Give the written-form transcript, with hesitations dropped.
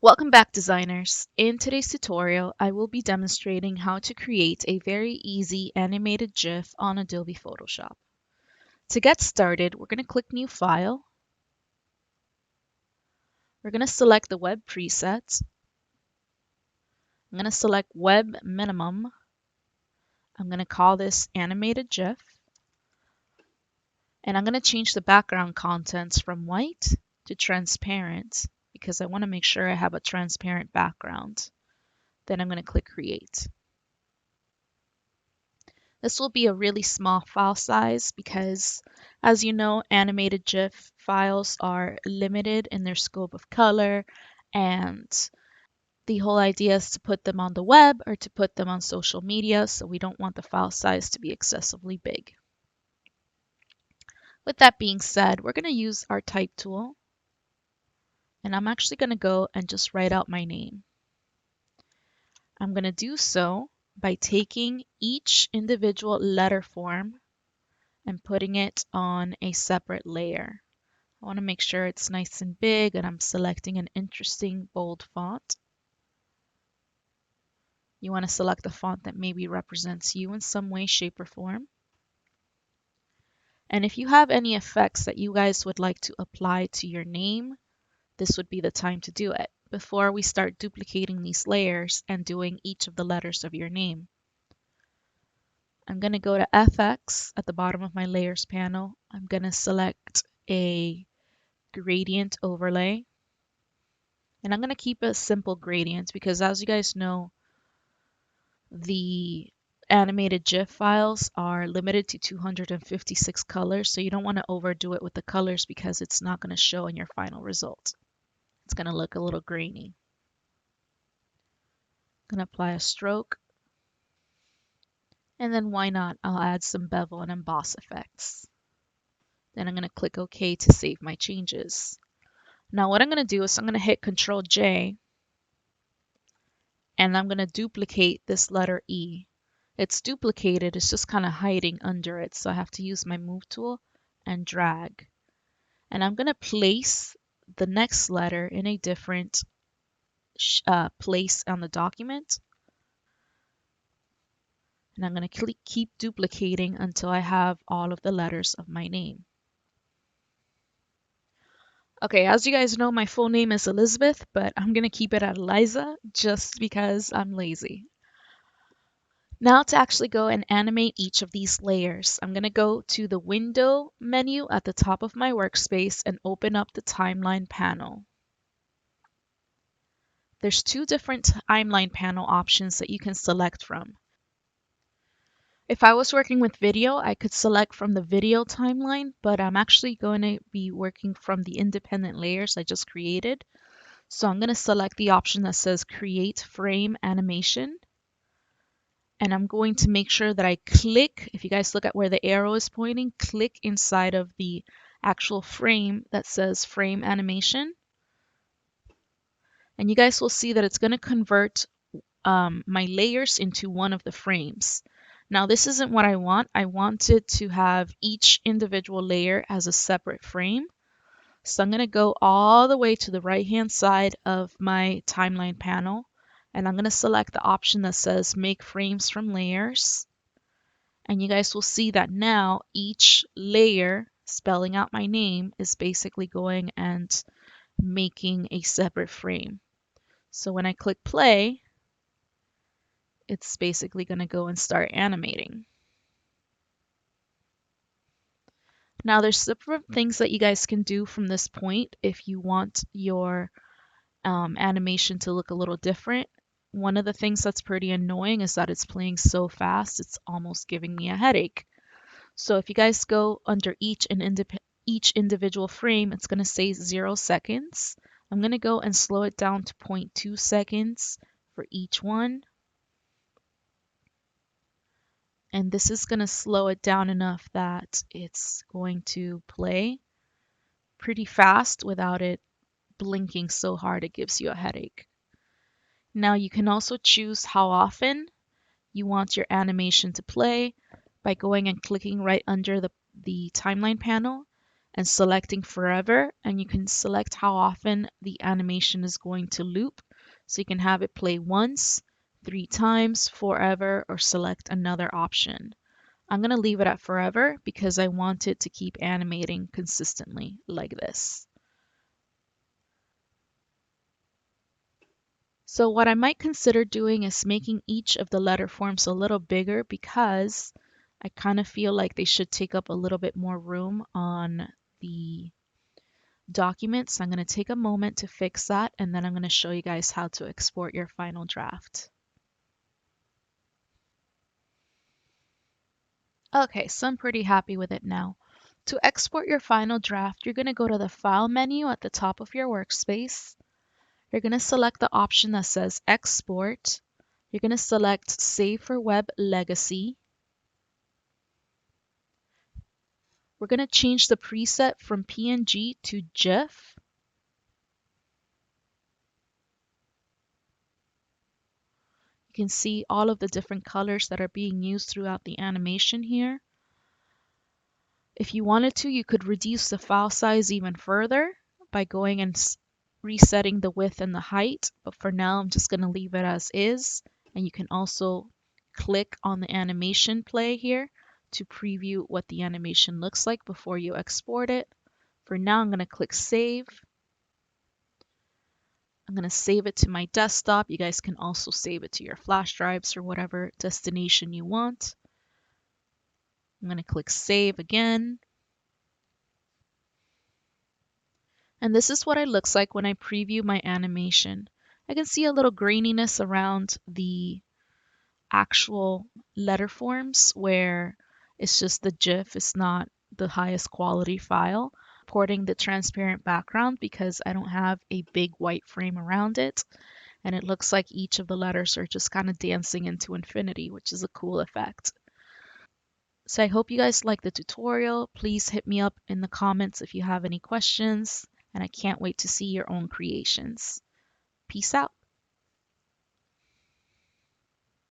Welcome back, designers. In today's tutorial, I will be demonstrating how to create a very easy animated GIF on Adobe Photoshop. To get started, we're going to click New File. We're going to select the Web preset. I'm going to select Web Minimum. I'm going to call this Animated GIF. And I'm going to change the background contents from white to transparent because I want to make sure I have a transparent background. Then I'm going to click Create. This will be a really small file size because, as you know, animated GIF files are limited in their scope of color, and the whole idea is to put them on the web or to put them on social media, so we don't want the file size to be excessively big. With that being said, we're going to use our type tool, and I'm actually going to go and just write out my name. I'm going to do so by taking each individual letter form and putting it on a separate layer. I want to make sure it's nice and big, and I'm selecting an interesting bold font. You want to select a font that maybe represents you in some way, shape, or form. And if you have any effects that you guys would like to apply to your name, this would be the time to do it before we start duplicating these layers and doing each of the letters of your name. I'm going to go to FX at the bottom of my layers panel. I'm going to select a gradient overlay. And I'm going to keep a simple gradient because, as you guys know, the animated GIF files are limited to 256 colors, so you don't want to overdo it with the colors because it's not going to show in your final result. It's going to look a little grainy. I'm going to apply a stroke, and then why not, I'll add some bevel and emboss effects. Then I'm going to click OK to save my changes. Now what I'm going to do is I'm going to hit Ctrl J, and I'm going to duplicate this letter E. It's duplicated, it's just kind of hiding under it, so I have to use my move tool and drag. And I'm going to place the next letter in a different place on the document. And I'm going to keep duplicating until I have all of the letters of my name. Okay, as you guys know, my full name is Elizabeth, but I'm going to keep it at Eliza just because I'm lazy. Now to actually go and animate each of these layers, I'm going to go to the Window menu at the top of my workspace and open up the Timeline panel. There's two different Timeline panel options that you can select from. If I was working with video, I could select from the video timeline, but I'm actually going to be working from the independent layers I just created. So I'm going to select the option that says Create Frame Animation. And I'm going to make sure that I click, if you guys look at where the arrow is pointing, click inside of the actual frame that says Frame Animation. And you guys will see that it's going to convert my layers into one of the frames. Now this isn't what I want. I wanted to have each individual layer as a separate frame. So I'm going to go all the way to the right hand side of my timeline panel, and I'm going to select the option that says Make Frames from Layers. And you guys will see that now each layer spelling out my name is basically going and making a separate frame. So when I click play, it's basically going to go and start animating. Now there's different things that you guys can do from this point if you want your animation to look a little different. One of the things that's pretty annoying is that it's playing so fast, it's almost giving me a headache. So if you guys go under each individual frame, it's going to say 0 seconds. I'm going to go and slow it down to 0.2 seconds for each one. And this is going to slow it down enough that it's going to play pretty fast without it blinking so hard it gives you a headache. Now you can also choose how often you want your animation to play by going and clicking right under the timeline panel and selecting forever, and you can select how often the animation is going to loop. So you can have it play once, 3 times, forever, or select another option. I'm going to leave it at forever because I want it to keep animating consistently like this. So what I might consider doing is making each of the letter forms a little bigger because I kind of feel like they should take up a little bit more room on the document. So I'm going to take a moment to fix that, and then I'm going to show you guys how to export your final draft. Okay, so I'm pretty happy with it now. To export your final draft, you're going to go to the File menu at the top of your workspace. You're going to select the option that says Export. You're going to select Save for Web Legacy. We're going to change the preset from PNG to GIF. You can see all of the different colors that are being used throughout the animation here. If you wanted to, you could reduce the file size even further by going and resetting the width and the height, but for now I'm just going to leave it as is. And you can also click on the animation play here to preview what the animation looks like before you export it. For now, I'm going to click Save. I'm going to save it to my desktop. You guys can also save it to your flash drives or whatever destination you want. I'm going to click Save again. And this is what it looks like when I preview my animation. I can see a little graininess around the actual letter forms where it's just the GIF, it's not the highest quality file. Porting the transparent background because I don't have a big white frame around it. And it looks like each of the letters are just kind of dancing into infinity, which is a cool effect. So I hope you guys like the tutorial. Please hit me up in the comments if you have any questions, and I can't wait to see your own creations. Peace out.